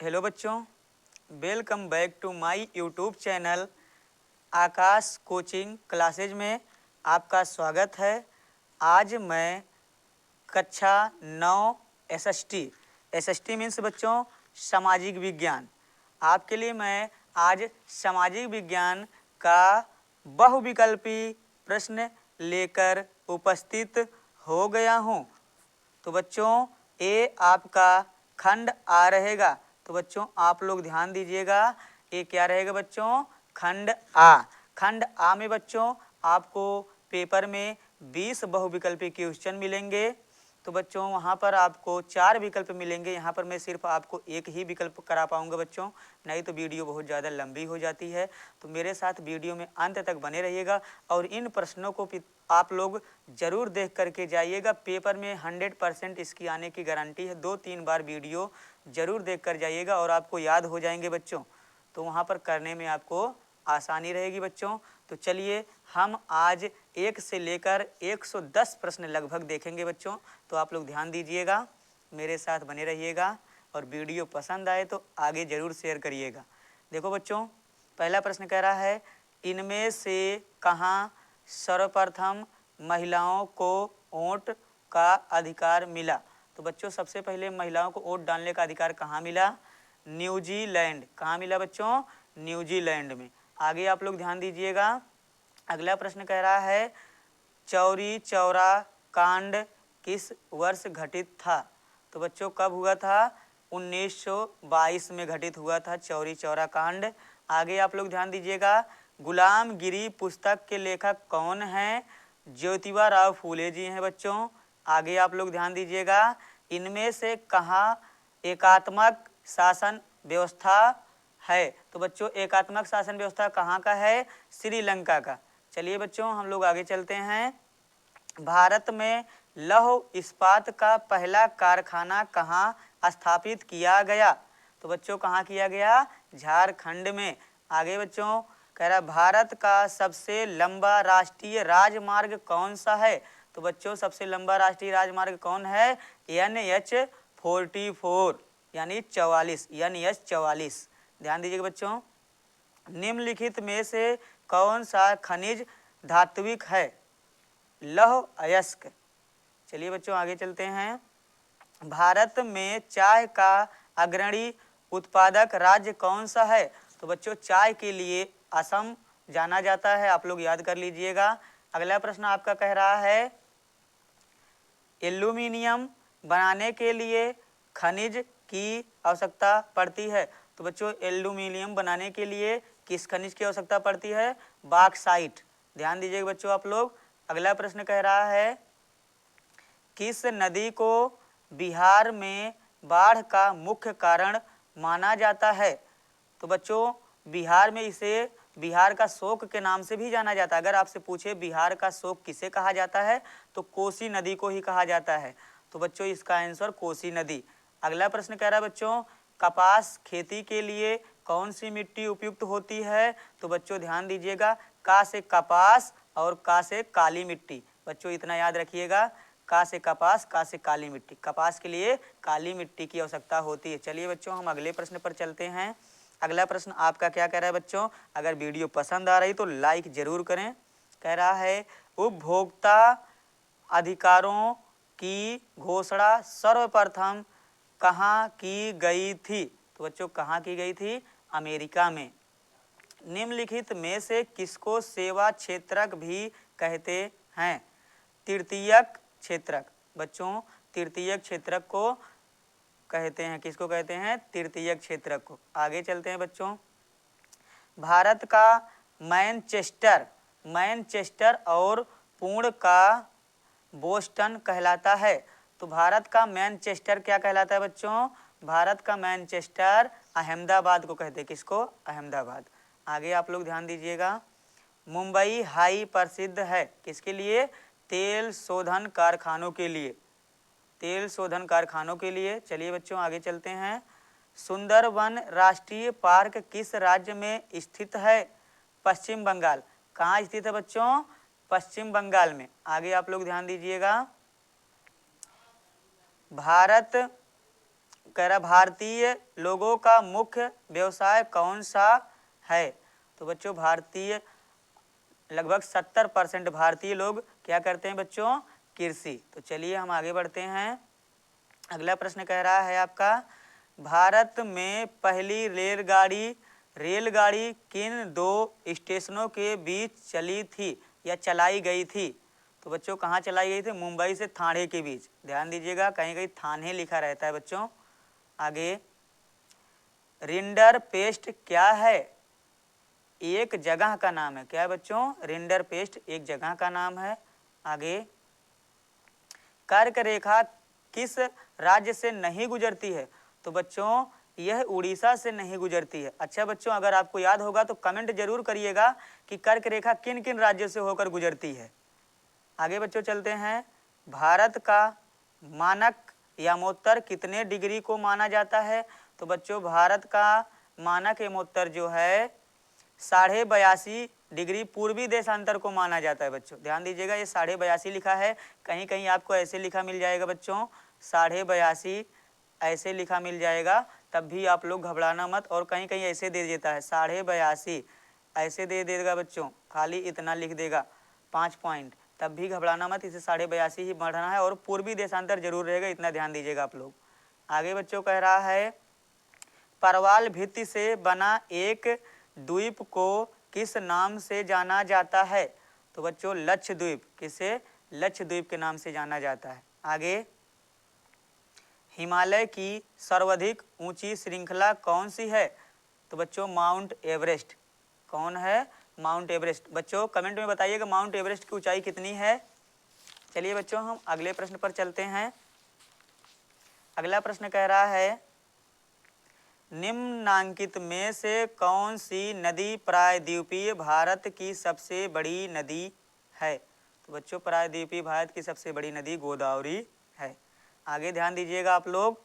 Hello बच्चों, welcome back to my YouTube channel Akash coaching classes में आपका स्वागत है। आज मैं कक्षा 9 एसएसटी मीन्स बच्चों सामाजिक विज्ञान, आपके लिए मैं आज सामाजिक विज्ञान का बहुविकल्पी प्रश्न लेकर उपस्थित हो गया हूँ। तो बच्चों ये आपका खंड आ रहेगा। तो बच्चों आप लोग ध्यान दीजिएगा, ये क्या रहेगा बच्चों? खंड आ। खंड आ में बच्चों आपको पेपर में 20 बहुविकल्पी क्वेश्चन मिलेंगे। तो बच्चों वहाँ पर आपको 4 विकल्प मिलेंगे। यहाँ पर मैं सिर्फ आपको एक ही विकल्प करा पाऊँगा बच्चों, नहीं तो वीडियो बहुत ज़्यादा लंबी हो जाती है। तो मेरे साथ वीडियो में अंत तक बने रहिएगा और इन प्रश्नों को आप लोग ज़रूर देख करके जाइएगा। पेपर में 100% इसकी आने की गारंटी है। 2-3 बार वीडियो ज़रूर देख कर जाइएगा और आपको याद हो जाएंगे बच्चों। तो वहाँ पर करने में आपको आसानी रहेगी बच्चों। तो चलिए हम आज 1 से लेकर 110 प्रश्न लगभग देखेंगे बच्चों। तो आप लोग ध्यान दीजिएगा, मेरे साथ बने रहिएगा और वीडियो पसंद आए तो आगे ज़रूर शेयर करिएगा। देखो बच्चों, पहला प्रश्न कह रहा है, इनमें से कहाँ सर्वप्रथम महिलाओं को वोट का अधिकार मिला? तो बच्चों सबसे पहले महिलाओं को वोट डालने का अधिकार कहाँ मिला? न्यूजीलैंड। कहाँ मिला बच्चों? न्यूजीलैंड में। आगे आप लोग ध्यान दीजिएगा, अगला प्रश्न कह रहा है, चौरी चौरा कांड किस वर्ष घटित था? तो बच्चों कब हुआ था? 1922 में घटित हुआ था चौरी चौरा कांड। आगे आप लोग ध्यान दीजिएगा, गुलामगिरी पुस्तक के लेखक कौन हैं? ज्योतिबा राव फूले जी हैं बच्चों। आगे आप लोग ध्यान दीजिएगा, इनमें से कहाँ एकात्मक शासन व्यवस्था है? तो बच्चों एकात्मक शासन व्यवस्था कहाँ का है? श्रीलंका का। चलिए बच्चों हम लोग आगे चलते हैं। भारत में लौह इस्पात का पहला कारखाना कहाँ स्थापित किया गया? तो बच्चों कहाँ किया गया? झारखंड में। आगे बच्चों कह रहा भारत का सबसे लंबा राष्ट्रीय राजमार्ग कौन सा है? तो बच्चों सबसे लंबा राष्ट्रीय राजमार्ग कौन है? NH-44 यानी 44, NH 44। ध्यान दीजिएगा बच्चों, निम्नलिखित में से कौन सा खनिज धात्विक है? लौह अयस्क। चलिए बच्चों आगे चलते हैं। भारत में चाय का अग्रणी उत्पादक राज्य कौन सा है? तो बच्चों चाय के लिए असम जाना जाता है, आप लोग याद कर लीजिएगा। अगला प्रश्न आपका कह रहा है, एल्यूमिनियम बनाने के लिए खनिज की आवश्यकता पड़ती है? तो बच्चों एल्यूमिनियम बनाने के लिए किस खनिज की आवश्यकता पड़ती है? बॉक्साइट। ध्यान दीजिएगा बच्चों आप लोग। अगला प्रश्न कह रहा है, किस नदी को बिहार में बाढ़ का मुख्य कारण माना जाता है? तो बच्चों बिहार में इसे बिहार का शोक के नाम से भी जाना जाता है। अगर आपसे पूछे बिहार का शोक किसे कहा जाता है तो कोसी नदी को ही कहा जाता है। तो बच्चों इसका आंसर कोसी नदी। अगला प्रश्न कह रहा है बच्चों, कपास खेती के लिए कौन सी मिट्टी उपयुक्त होती है? तो बच्चों ध्यान दीजिएगा, का से कपास और का से काली मिट्टी। बच्चों इतना याद रखिएगा, का से कपास, का से काली मिट्टी। कपास के लिए काली मिट्टी की आवश्यकता होती है। चलिए बच्चों हम अगले प्रश्न पर चलते हैं। अगला प्रश्न आपका क्या कह रहा है बच्चों? अगर वीडियो पसंद आ रही तो लाइक जरूर करें। कह रहा है, उपभोक्ता अधिकारों की घोषणा सर्वप्रथम कहाँ की गई थी? तो बच्चों कहाँ की गई थी? अमेरिका में। निम्नलिखित में से किसको सेवा क्षेत्रक भी कहते हैं? तृतीयक क्षेत्रक। बच्चों तृतीयक क्षेत्रक को कहते हैं, किसको कहते हैं? तृतीयक क्षेत्रक को। आगे चलते हैं बच्चों, भारत का मैनचेस्टर और पूर्ण का बोस्टन कहलाता है। तो भारत का मैनचेस्टर क्या कहलाता है बच्चों? भारत का मैनचेस्टर अहमदाबाद को कहते हैं। किसको? अहमदाबाद। आगे आप लोग ध्यान दीजिएगा, मुंबई हाई प्रसिद्ध है किसके लिए? तेल शोधन कारखानों के लिए। तेल शोधन कारखानों के लिए। चलिए बच्चों आगे चलते हैं, सुंदरवन राष्ट्रीय पार्क किस राज्य में स्थित है? पश्चिम बंगाल। कहाँ स्थित है बच्चों? पश्चिम बंगाल में। आगे आप लोग ध्यान दीजिएगा, भारत कह रहा भारतीय लोगों का मुख्य व्यवसाय कौन सा है? तो बच्चों भारतीय लगभग 70% भारतीय लोग क्या करते हैं बच्चों? कृषि। तो चलिए हम आगे बढ़ते हैं। अगला प्रश्न कह रहा है आपका, भारत में पहली रेलगाड़ी किन दो स्टेशनों के बीच चली थी या चलाई गई थी? तो बच्चों कहाँ चलाई गई थी? मुंबई से ठाणे के बीच। ध्यान दीजिएगा, कहीं कहीं थाने लिखा रहता है बच्चों। आगे, रिंडर पेस्ट क्या है? एक जगह का नाम है। क्या है बच्चों? रिंडर पेस्ट एक जगह का नाम है। आगे, कर्क रेखा किस राज्य से नहीं गुजरती है? तो बच्चों यह उड़ीसा से नहीं गुजरती है। अच्छा बच्चों, अगर आपको याद होगा तो कमेंट जरूर करिएगा कि कर्क रेखा किन किन राज्यों से होकर गुजरती है। आगे बच्चों चलते हैं। भारत का मानक यमोत्तर कितने डिग्री को माना जाता है? तो बच्चों भारत का मानक यमोत्तर जो है 82.5 डिग्री पूर्वी देशांतर को माना जाता है बच्चों। ध्यान दीजिएगा, ये 82.5 लिखा है, कहीं कहीं आपको ऐसे लिखा मिल जाएगा बच्चों 82.5 ऐसे लिखा मिल जाएगा, तब भी आप लोग घबराना मत। और कहीं कहीं ऐसे दे देता है 82.5 ऐसे दे देगा बच्चों, खाली इतना लिख देगा 5 पॉइंट, तब भी घबराना मत, इसे 82.5 ही बढ़ना है और पूर्वी देशांतर जरूर रहेगा, इतना ध्यान दीजिएगा आप लोग। आगे बच्चों कह रहा है, परवाल भित्ति से बना एक द्वीप को किस नाम से जाना जाता है? तो बच्चों लक्षद्वीप। किसे? लक्षद्वीप के नाम से जाना जाता है। आगे, हिमालय की सर्वाधिक ऊंची श्रृंखला कौन सी है? तो बच्चों माउंट एवरेस्ट। कौन है? Mount Everest. बच्चों कमेंट में बताइएगा माउंट एवरेस्ट की ऊंचाई कितनी है। चलिए बच्चों हम अगले प्रश्न पर चलते हैं। अगला प्रश्न कह रहा है, निम्नांकित में से कौन सी नदी प्रायद्वीपीय भारत की सबसे बड़ी नदी है? तो बच्चों प्रायद्वीपीय भारत की सबसे बड़ी नदी गोदावरी है। आगे ध्यान दीजिएगा आप लोग,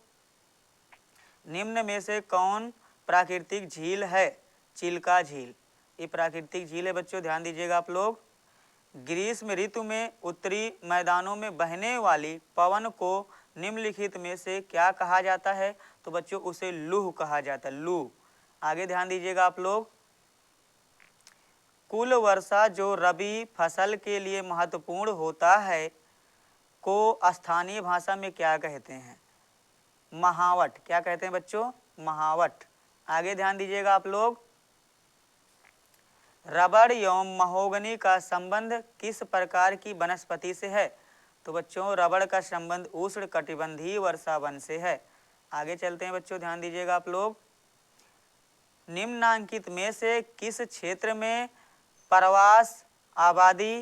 निम्न में से कौन प्राकृतिक झील है? चिल्का झील, ये प्राकृतिक झील है बच्चों, ध्यान दीजिएगा आप लोग। ग्रीष्म ऋतु में उत्तरी मैदानों में बहने वाली पवन को निम्नलिखित में से क्या कहा जाता है? तो बच्चों उसे लूह कहा जाता है, लूह। आगे ध्यान दीजिएगा आप लोग, कुल वर्षा जो रबी फसल के लिए महत्वपूर्ण होता है को स्थानीय भाषा में क्या कहते हैं? महावट। क्या कहते हैं बच्चों? महावट। आगे ध्यान दीजिएगा आप लोग, रबड़ एवं महोगनी का संबंध किस प्रकार की वनस्पति से है? तो बच्चों रबड़ का संबंध उष्ण कटिबंधीय वर्षा वन से है। आगे चलते हैं बच्चों, ध्यान दीजिएगा आप लोग, निम्नांकित में से किस क्षेत्र में प्रवास आबादी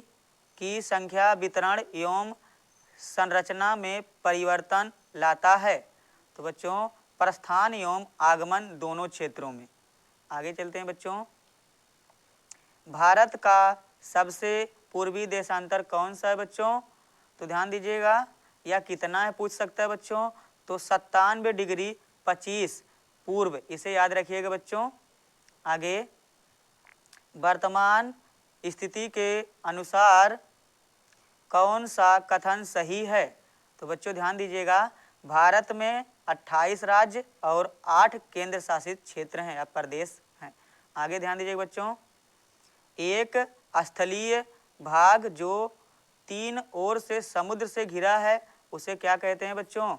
की संख्या वितरण एवं संरचना में परिवर्तन लाता है? तो बच्चों प्रस्थान एवं आगमन दोनों क्षेत्रों में। आगे चलते हैं बच्चों, भारत का सबसे पूर्वी देशांतर कौन सा है बच्चों? तो ध्यान दीजिएगा, या कितना है पूछ सकता है बच्चों, तो 97 डिग्री 25 पूर्व, इसे याद रखिएगा बच्चों। आगे, वर्तमान स्थिति के अनुसार कौन सा कथन सही है? तो बच्चों ध्यान दीजिएगा, भारत में 28 राज्य और 8 केंद्र शासित क्षेत्र हैं या प्रदेश हैं। आगे ध्यान दीजिएगा बच्चों, एक स्थलीय भाग जो 3 ओर से समुद्र से घिरा है उसे क्या कहते हैं बच्चों?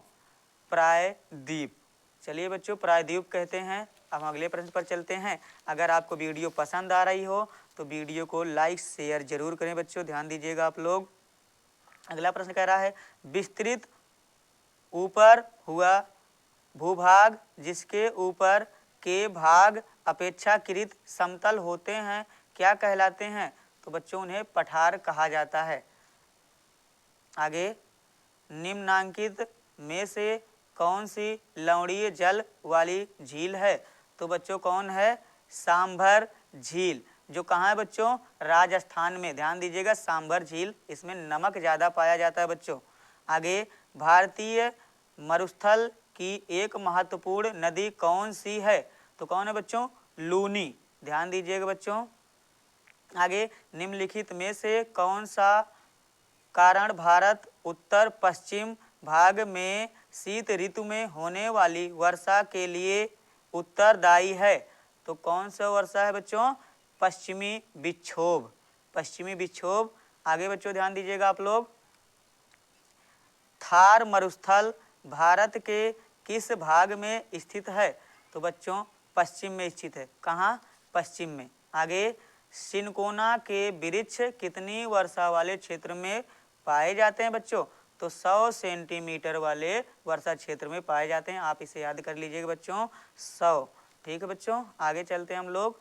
प्रायद्वीप। चलिए बच्चों प्रायद्वीप कहते हैं। अब अगले प्रश्न पर चलते हैं। अगर आपको वीडियो पसंद आ रही हो तो वीडियो को लाइक शेयर जरूर करें बच्चों, ध्यान दीजिएगा आप लोग। अगला प्रश्न कह रहा है, विस्तृत ऊपर हुआ भूभाग जिसके ऊपर के भाग अपेक्षाकृत समतल होते हैं क्या कहलाते हैं? तो बच्चों उन्हें पठार कहा जाता है। आगे, निम्नांकित में से कौन सी लवणीय जल वाली झील है? तो बच्चों कौन है? सांभर झील, जो कहाँ है बच्चों? राजस्थान में। ध्यान दीजिएगा सांभर झील, इसमें नमक ज़्यादा पाया जाता है बच्चों। आगे, भारतीय मरुस्थल की एक महत्वपूर्ण नदी कौन सी है? तो कौन है बच्चों? लूनी। ध्यान दीजिएगा बच्चों। आगे, निम्नलिखित में से कौन सा कारण भारत उत्तर पश्चिम भाग में शीत ऋतु में होने वाली वर्षा के लिए उत्तरदायी है? तो कौन सा वर्षा है बच्चों? पश्चिमी विक्षोभ। पश्चिमी विक्षोभ। आगे बच्चों ध्यान दीजिएगा आप लोग। थार मरुस्थल भारत के किस भाग में स्थित है? तो बच्चों पश्चिम में स्थित है। कहाँ? पश्चिम में। आगे, सिनकोना के वृक्ष कितनी वर्षा वाले क्षेत्र में पाए जाते हैं बच्चों? तो 100 सेंटीमीटर वाले वर्षा क्षेत्र में पाए जाते हैं। आप इसे याद कर लीजिएगा बच्चों, 100। ठीक है बच्चों, आगे चलते हैं हम लोग।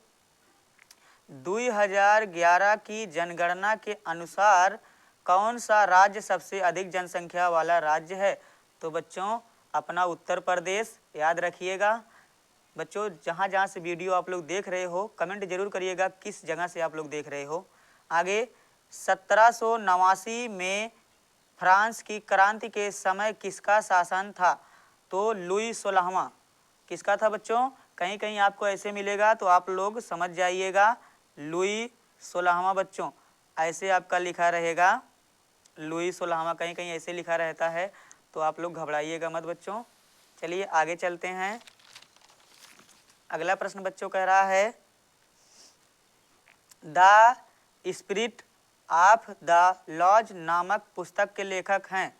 2011 की जनगणना के अनुसार कौन सा राज्य सबसे अधिक जनसंख्या वाला राज्य है? तो बच्चों अपना उत्तर प्रदेश। याद रखिएगा बच्चों, जहाँ जहाँ से वीडियो आप लोग देख रहे हो कमेंट जरूर करिएगा किस जगह से आप लोग देख रहे हो। आगे, 1789 में फ्रांस की क्रांति के समय किसका शासन था? तो लुई 16वां। किसका था बच्चों? कहीं कहीं आपको ऐसे मिलेगा तो आप लोग समझ जाइएगा, लुई 16वां बच्चों ऐसे आपका लिखा रहेगा, लुई 16वां कहीं कहीं ऐसे लिखा रहता है, तो आप लोग घबराइएगा मत बच्चों। चलिए आगे चलते हैं। अगला प्रश्न बच्चों कह रहा है, the spirit of the laws नामक पुस्तक के लेखक हैं?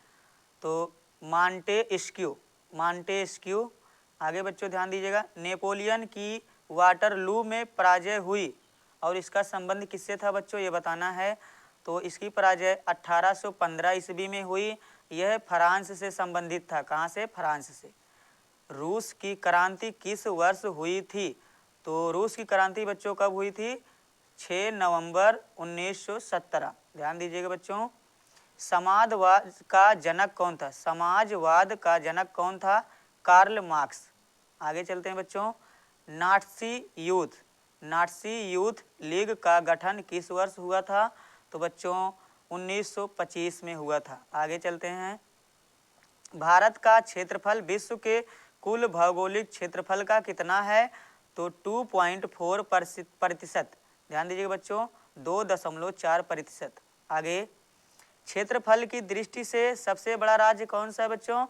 तो मांटेस्क्यू। मांटेस्क्यू। आगे बच्चों ध्यान दीजिएगा, नेपोलियन की वाटरलू में पराजय हुई और इसका संबंध किससे था बच्चों? ये बताना है। तो इसकी पराजय 1815 ईस्वी में हुई। यह फ्रांस से संबंधित था। कहाँ से? फ्रांस से। रूस की क्रांति किस वर्ष हुई थी? तो रूस की क्रांति बच्चों कब हुई थी? 6 नवंबर 1917। ध्यान दीजिएगा बच्चों। समाजवाद का जनक कौन था? समाजवाद का जनक कौन था? Karl Marx. आगे चलते हैं बच्चों। नाटसी यूथ लीग का गठन किस वर्ष हुआ था? तो बच्चों 1925 में हुआ था। आगे चलते हैं। भारत का क्षेत्रफल विश्व के कुल भौगोलिक क्षेत्रफल का कितना है? तो 2.4%। ध्यान दीजिएगा बच्चों, 2.4%। आगे, क्षेत्रफल की दृष्टि से सबसे बड़ा राज्य कौन सा है बच्चों?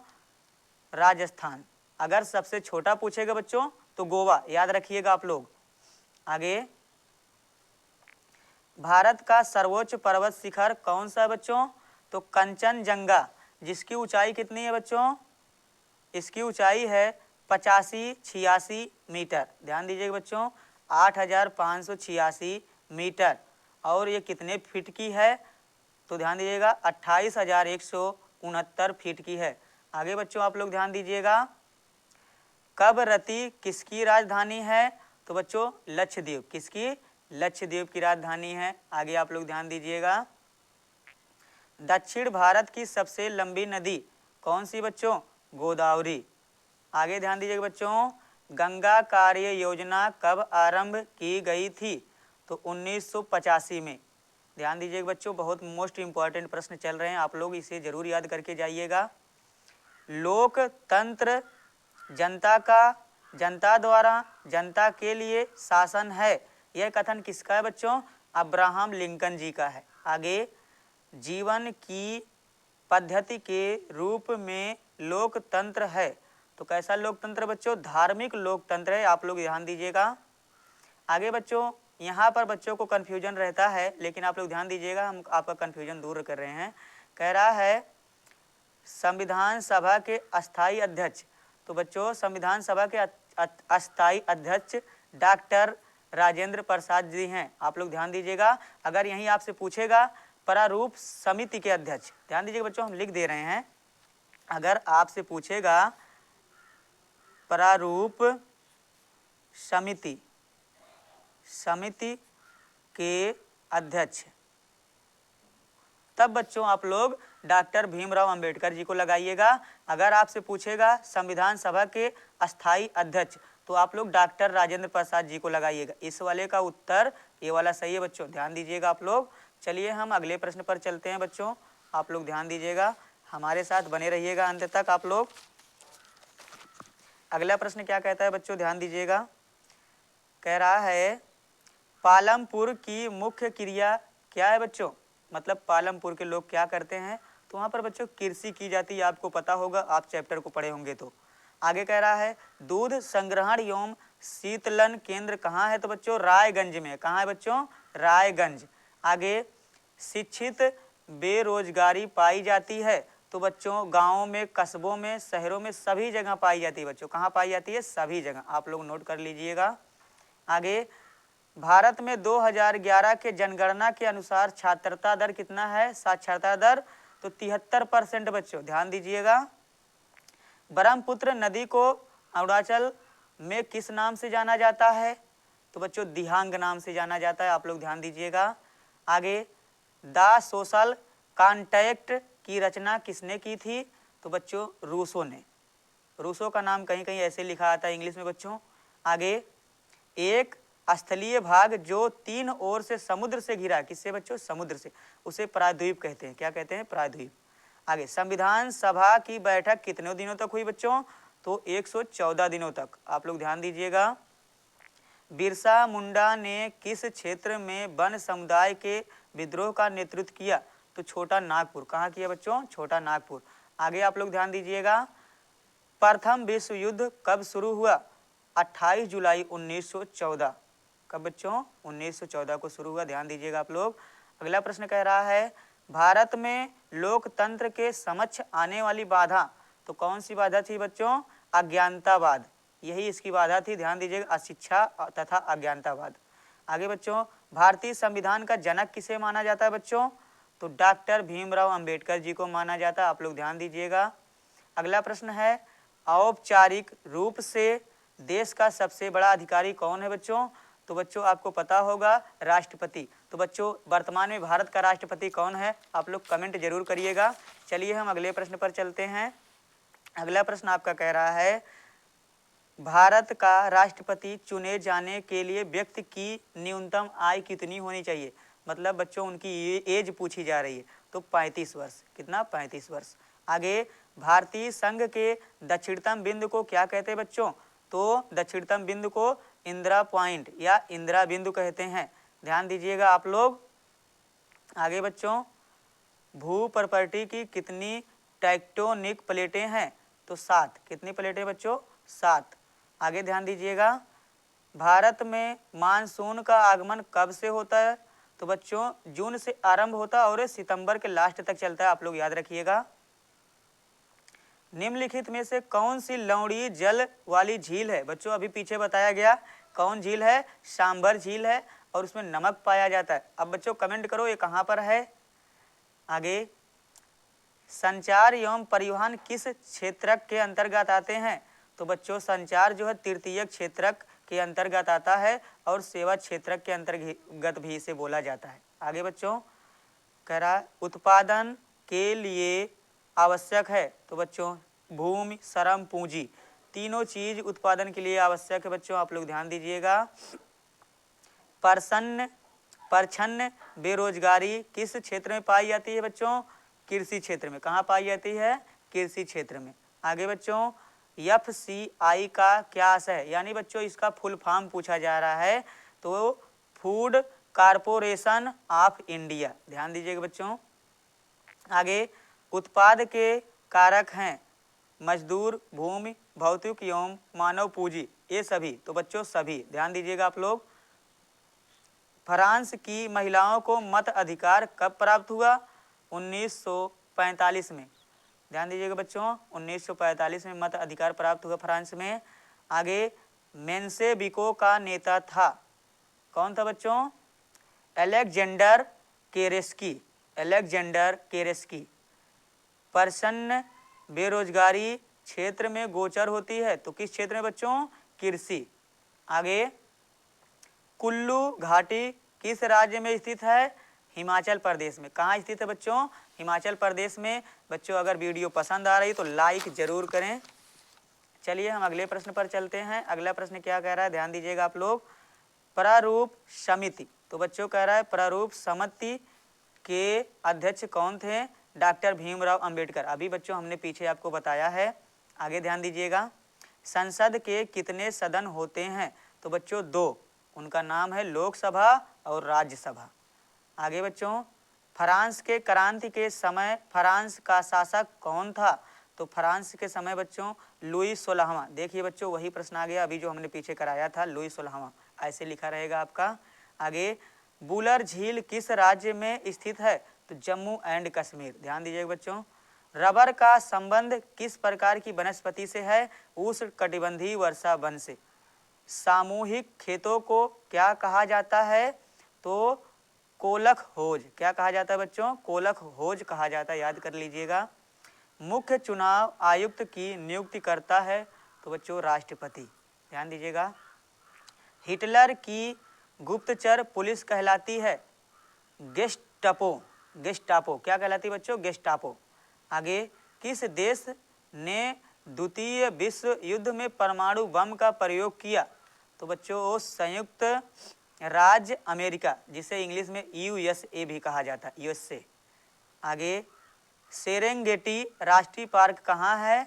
राजस्थान। अगर सबसे छोटा पूछेगा बच्चों तो गोवा। याद रखिएगा आप लोग। आगे, भारत का सर्वोच्च पर्वत शिखर कौन सा है बच्चों? तो कंचनजंगा। जिसकी ऊंचाई कितनी है बच्चों? इसकी ऊंचाई है 85-86 मीटर। ध्यान दीजिएगा बच्चों, 8586 मीटर। और ये कितने फीट की है? तो ध्यान दीजिएगा 28,169 फीट की है। आगे बच्चों आप लोग ध्यान दीजिएगा, कवरत्ती किसकी राजधानी है? तो बच्चों लक्षद्वीप। किसकी? लक्षद्वीप की राजधानी है। आगे आप लोग ध्यान दीजिएगा, दक्षिण भारत की सबसे लंबी नदी कौन सी बच्चों? गोदावरी। आगे ध्यान दीजिएगा बच्चों, गंगा कार्य योजना कब आरंभ की गई थी? तो 1985 में। ध्यान दीजिएगा बच्चों, बहुत मोस्ट इंपॉर्टेंट प्रश्न चल रहे हैं, आप लोग इसे जरूर याद करके जाइएगा। लोकतंत्र जनता द्वारा जनता के लिए शासन है, यह कथन किसका है बच्चों? अब्राहम लिंकन जी का है। आगे, जीवन की पद्धति के रूप में लोकतंत्र है, तो कैसा लोकतंत्र बच्चों? धार्मिक लोकतंत्र है। आप लोग ध्यान दीजिएगा। आगे बच्चों, यहाँ पर बच्चों को कन्फ्यूजन रहता है, लेकिन आप लोग ध्यान दीजिएगा, हम आपका कन्फ्यूजन दूर कर रहे हैं। कह रहा है संविधान सभा के अस्थाई अध्यक्ष। तो बच्चों संविधान सभा के अस्थाई अध्यक्ष डॉक्टर राजेंद्र प्रसाद जी हैं। आप लोग ध्यान दीजिएगा। अगर यहीं आपसे पूछेगा प्रारूप समिति के अध्यक्ष, ध्यान दीजिएगा बच्चों, हम लिख दे रहे हैं। अगर आपसे पूछेगा प्रारूप समिति के अध्यक्ष, तब बच्चों आप लोग डॉक्टर भीमराव अंबेडकर जी को लगाइएगा। अगर आपसे पूछेगा संविधान सभा के अस्थाई अध्यक्ष, तो आप लोग डॉक्टर राजेंद्र प्रसाद जी को लगाइएगा। इस वाले का उत्तर ये वाला सही है बच्चों, ध्यान दीजिएगा आप लोग। चलिए हम अगले प्रश्न पर चलते हैं बच्चों, आप लोग ध्यान दीजिएगा, हमारे साथ बने रहिएगा अंत तक आप लोग। अगला प्रश्न क्या कहता है बच्चों? ध्यान दीजिएगा। कह रहा है पालमपुर की मुख्य क्रिया क्या है बच्चों? मतलब पालमपुर के लोग क्या करते हैं? तो वहाँ पर बच्चों कृषि की जाती है, आपको पता होगा, आप चैप्टर को पढ़े होंगे। तो आगे कह रहा है दूध संग्रहण एवं शीतलन केंद्र कहाँ है? तो बच्चों रायगंज में। कहाँ है बच्चों? रायगंज। आगे शिक्षित बेरोजगारी पाई जाती है? तो बच्चों गाँवों में, कस्बों में, शहरों में, सभी जगह पाई जाती है बच्चों। कहाँ पाई जाती है? सभी जगह। आप लोग नोट कर लीजिएगा। आगे भारत में 2011 के जनगणना के अनुसार साक्षरता दर कितना है? साक्षरता दर तो 73% बच्चों, ध्यान दीजिएगा। ब्रह्मपुत्र नदी को अरुणाचल में किस नाम से जाना जाता है? तो बच्चों दिहांग नाम से जाना जाता है, आप लोग ध्यान दीजिएगा। आगे द सोशल कॉन्ट्रैक्ट की रचना किसने की थी? तो बच्चों रूसो ने। रूसो का नाम कहीं कहीं ऐसे लिखा आता है इंग्लिश में बच्चों। आगे एक स्थलीय भाग जो 3 ओर से समुद्र से घिरा है, किससे बच्चों? समुद्र से, उसे प्रायद्वीप कहते हैं। क्या कहते हैं? प्रायद्वीप। आगे संविधान सभा की बैठक कितने दिनों तक हुई बच्चों? तो 114 दिनों तक। आप लोग ध्यान दीजिएगा। बिरसा मुंडा ने किस क्षेत्र में वन समुदाय के विद्रोह का नेतृत्व किया? तो छोटा नागपुर। कहाँ किया बच्चों? छोटा नागपुर। आगे आप लोग ध्यान दीजिएगा। प्रथम विश्व युद्ध कब शुरू हुआ? 28 जुलाई 1914। कब बच्चों? 1914 को शुरू हुआ, ध्यान दीजिएगा आप लोग। अगला प्रश्न कह रहा है भारत में लोकतंत्र के समक्ष आने वाली बाधा, तो कौन सी बाधा थी बच्चों? अज्ञानतावाद, यही इसकी बाधा थी, ध्यान दीजिएगा, अशिक्षा तथा अज्ञानतावाद। आगे बच्चों भारतीय संविधान का जनक किसे माना जाता है बच्चों? तो डॉक्टर भीमराव अंबेडकर जी को माना जाता है, आप लोग ध्यान दीजिएगा। अगला प्रश्न है औपचारिक रूप से देश का सबसे बड़ा अधिकारी कौन है बच्चों? तो बच्चों आपको पता होगा राष्ट्रपति। तो बच्चों वर्तमान में भारत का राष्ट्रपति कौन है? आप लोग कमेंट जरूर करिएगा। चलिए हम अगले प्रश्न पर चलते हैं। अगला प्रश्न आपका कह रहा है भारत का राष्ट्रपति चुने जाने के लिए व्यक्ति की न्यूनतम आयु कितनी होनी चाहिए? मतलब बच्चों उनकी एज पूछी जा रही है। तो 35 वर्ष। कितना? 35 वर्ष। आगे भारतीय संघ के दक्षिणतम बिंदु को क्या कहते हैं बच्चों? तो दक्षिणतम बिंदु को इंदिरा पॉइंट या इंदिरा बिंदु कहते हैं, ध्यान दीजिएगा आप लोग। आगे बच्चों भू प्रॉपर्टी की कितनी टेक्टोनिक प्लेटें हैं? तो 7। कितनी प्लेटें बच्चों? 7। आगे ध्यान दीजिएगा भारत में मानसून का आगमन कब से होता है? तो बच्चों जून से आरंभ होता है और सितंबर के लास्ट तक चलता है, आप लोग याद रखिएगा। निम्नलिखित में से कौन सी लवणीय जल वाली झील है? बच्चों अभी पीछे बताया गया कौन झील है? सांभर झील है और उसमें नमक पाया जाता है। अब बच्चों कमेंट करो ये कहाँ पर है। आगे संचार एवं परिवहन किस क्षेत्रक के अंतर्गत आते हैं? तो बच्चों संचार जो है तृतीयक क्षेत्रक के अंतर्गत आता है और सेवा क्षेत्रक के अंतर्गत भी इसे बोला जाता है। आगे बच्चों कह रहा है उत्पादन के लिए आवश्यक है? तो बच्चों भूमि, श्रम, पूंजी, तीनों चीज उत्पादन के लिए आवश्यक है बच्चों, आप लोग ध्यान दीजिएगा। प्रछन्न बेरोजगारी किस क्षेत्र में पाई जाती है बच्चों? कृषि क्षेत्र में। कहाँ पाई जाती है? कृषि क्षेत्र में। आगे बच्चों FCI का क्या है? यानी बच्चों इसका फुल फॉर्म पूछा जा रहा है, तो फूड कारपोरेशन ऑफ इंडिया, ध्यान दीजिएगा बच्चों। आगे उत्पाद के कारक हैं मजदूर, भूमि, भौतिक एवं मानव पूंजी, ये सभी। तो बच्चों सभी, ध्यान दीजिएगा आप लोग। फ्रांस की महिलाओं को मत अधिकार कब प्राप्त हुआ? 1945 में, ध्यान दीजिएगा बच्चों, 1945 में मत अधिकार प्राप्त हुआ फ्रांस में। आगे मेंशेविकों का नेता था, कौन था बच्चों? अलेक्जेंडर केरेस्की। अलेक्जेंडर केरेस्की। प्रछन्न बेरोजगारी क्षेत्र में गोचर होती है, तो किस क्षेत्र में बच्चों? कृषि। आगे कुल्लू घाटी किस राज्य में स्थित है? हिमाचल प्रदेश में। कहाँ स्थित है बच्चों? हिमाचल प्रदेश में। बच्चों अगर वीडियो पसंद आ रही तो लाइक जरूर करें। चलिए हम अगले प्रश्न पर चलते हैं। अगला प्रश्न क्या कह रहा है, ध्यान दीजिएगा आप लोग। प्रारूप समिति, तो बच्चों कह रहा है प्रारूप समिति के अध्यक्ष कौन थे? डॉक्टर भीमराव अंबेडकर। अभी बच्चों हमने पीछे आपको बताया है। आगे ध्यान दीजिएगा संसद के कितने सदन होते हैं? तो बच्चों 2, उनका नाम है लोकसभा और राज्यसभा। आगे बच्चों फ्रांस के क्रांति के समय फ्रांस का शासक कौन था? तो फ्रांस के समय बच्चों लुई 16वां। देखिए बच्चों वही प्रश्न आ गया अभी जो हमने पीछे कराया था, लुई 16वां ऐसे लिखा रहेगा आपका। आगे, बुलर झील किस राज्य में स्थित है? तो जम्मू एंड कश्मीर। ध्यान दीजिएगा बच्चों। रबर का संबंध किस प्रकार की वनस्पति से है? उष्णकटिबंधीय वर्षा वन से। सामूहिक खेतों को क्या कहा जाता है? तो कोलख होज। क्या कहा जाता है बच्चों? कोलख होज कहा जाता है, याद कर लीजिएगा। मुख्य चुनाव आयुक्त की नियुक्ति करता है? तो बच्चों राष्ट्रपति। ध्यान दीजिएगा। हिटलर की गुप्तचर पुलिस कहलाती है? गेस्टापो। गेस्टापो क्या कहलाती है बच्चों? गेस्टापो। आगे, किस देश ने द्वितीय विश्व युद्ध में परमाणु बम का प्रयोग किया? तो बच्चों संयुक्त राज्य अमेरिका, जिसे इंग्लिश में यूएसए भी कहा जाता है, यूएसए। आगे, सेरेंगेटी राष्ट्रीय पार्क कहाँ है?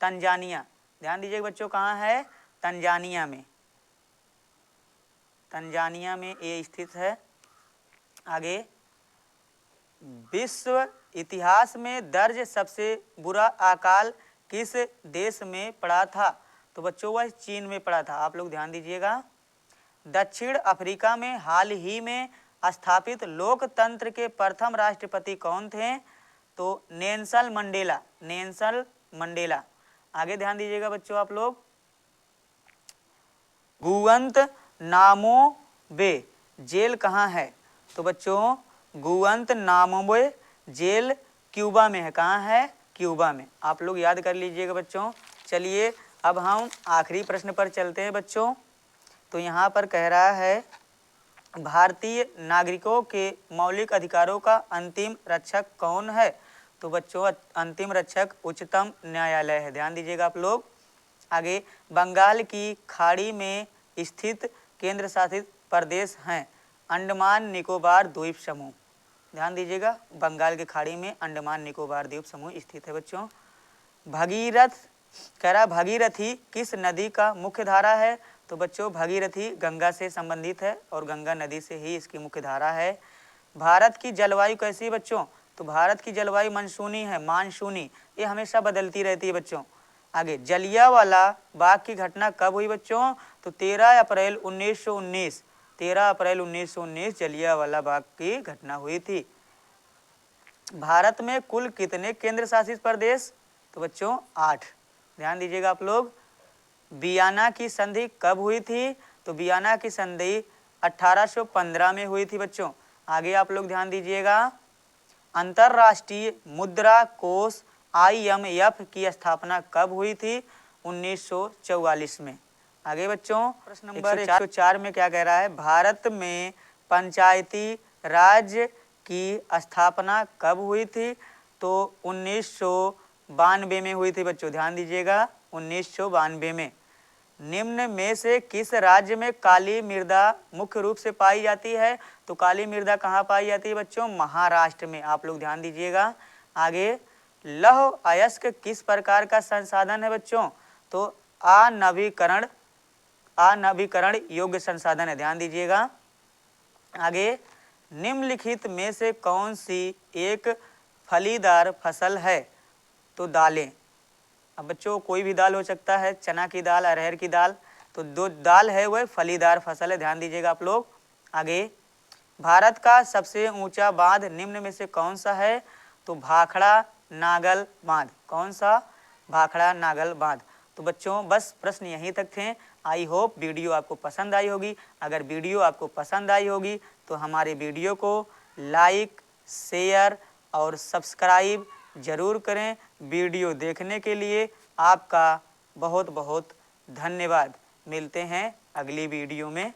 तंजानिया। ध्यान दीजिएगा बच्चों, कहाँ है? तंजानिया में। तंजानिया में ये स्थित है। आगे, विश्व इतिहास में दर्ज सबसे बुरा अकाल किस देश में पड़ा था? तो बच्चों वह चीन में पड़ा था। आप लोग ध्यान दीजिएगा। दक्षिण अफ्रीका में हाल ही में स्थापित लोकतंत्र के प्रथम राष्ट्रपति कौन थे? तो नेल्सन मंडेला। Nelson Mandela. आगे ध्यान दीजिएगा बच्चों आप लोग। गुआंतनामोबे जेल कहाँ है? तो बच्चों गुआंतनामोबे जेल क्यूबा में है। कहाँ है? क्यूबा में। आप लोग याद कर लीजिएगा बच्चों। चलिए अब हम आखिरी प्रश्न पर चलते हैं बच्चों। तो यहाँ पर कह रहा है भारतीय नागरिकों के मौलिक अधिकारों का अंतिम रक्षक कौन है? तो बच्चों अंतिम रक्षक उच्चतम न्यायालय है। ध्यान दीजिएगा आप लोग। आगे, बंगाल की खाड़ी में स्थित केंद्र शासित प्रदेश हैं? अंडमान निकोबार द्वीप समूह। ध्यान दीजिएगा, बंगाल की खाड़ी में अंडमान निकोबार द्वीप समूह स्थित है बच्चों। भगीरथ कह रहा भगीरथी किस नदी का मुख्य धारा है? तो बच्चों भगीरथी गंगा से संबंधित है और गंगा नदी से ही इसकी मुख्य धारा है। भारत की जलवायु कैसी है बच्चों? तो भारत की जलवायु मानसूनी है, मानसूनी। ये हमेशा बदलती रहती है बच्चों। आगे, जलियांवाला बाग की घटना कब हुई बच्चों? तो 13 अप्रैल 1919। 13 अप्रैल 1919 जलियांवाला बाग की घटना हुई थी। भारत में कुल कितने केंद्र शासित प्रदेश? तो बच्चों 8। ध्यान दीजिएगा आप लोग। वियना की संधि कब हुई थी? तो वियना की संधि 1815 में हुई थी बच्चों। आगे आप लोग ध्यान दीजिएगा। अंतरराष्ट्रीय मुद्रा कोष IMF की स्थापना कब हुई थी? 1944 में। आगे बच्चों प्रश्न नंबर 104 में क्या कह रहा है? भारत में पंचायती राज की स्थापना कब हुई थी? तो 1992 में हुई थी बच्चों। ध्यान दीजिएगा, 1992 में। निम्न में से किस राज्य में काली मृदा मुख्य रूप से पाई जाती है? तो काली मृदा कहाँ पाई जाती है बच्चों? महाराष्ट्र में। आप लोग ध्यान दीजिएगा। आगे, लौह अयस्क किस प्रकार का संसाधन है बच्चों? तो अनवीकरण योग्य संसाधन है। ध्यान दीजिएगा। आगे, निम्नलिखित में से कौन सी एक फलीदार फसल है? तो दालें। अब बच्चों कोई भी दाल हो सकता है, चना की दाल, अरहर की दाल। तो दो दाल है वह फलीदार फसल है। ध्यान दीजिएगा आप लोग। आगे, भारत का सबसे ऊंचा बांध निम्न में से कौन सा है? तो भाखड़ा नागल बांध। कौन सा? भाखड़ा नागल बांध। तो बच्चों बस प्रश्न यहीं तक थे। आई होप वीडियो आपको पसंद आई होगी। अगर वीडियो आपको पसंद आई होगी तो हमारे वीडियो को लाइक, शेयर और सब्सक्राइब जरूर करें। वीडियो देखने के लिए आपका बहुत बहुत धन्यवाद। मिलते हैं अगली वीडियो में।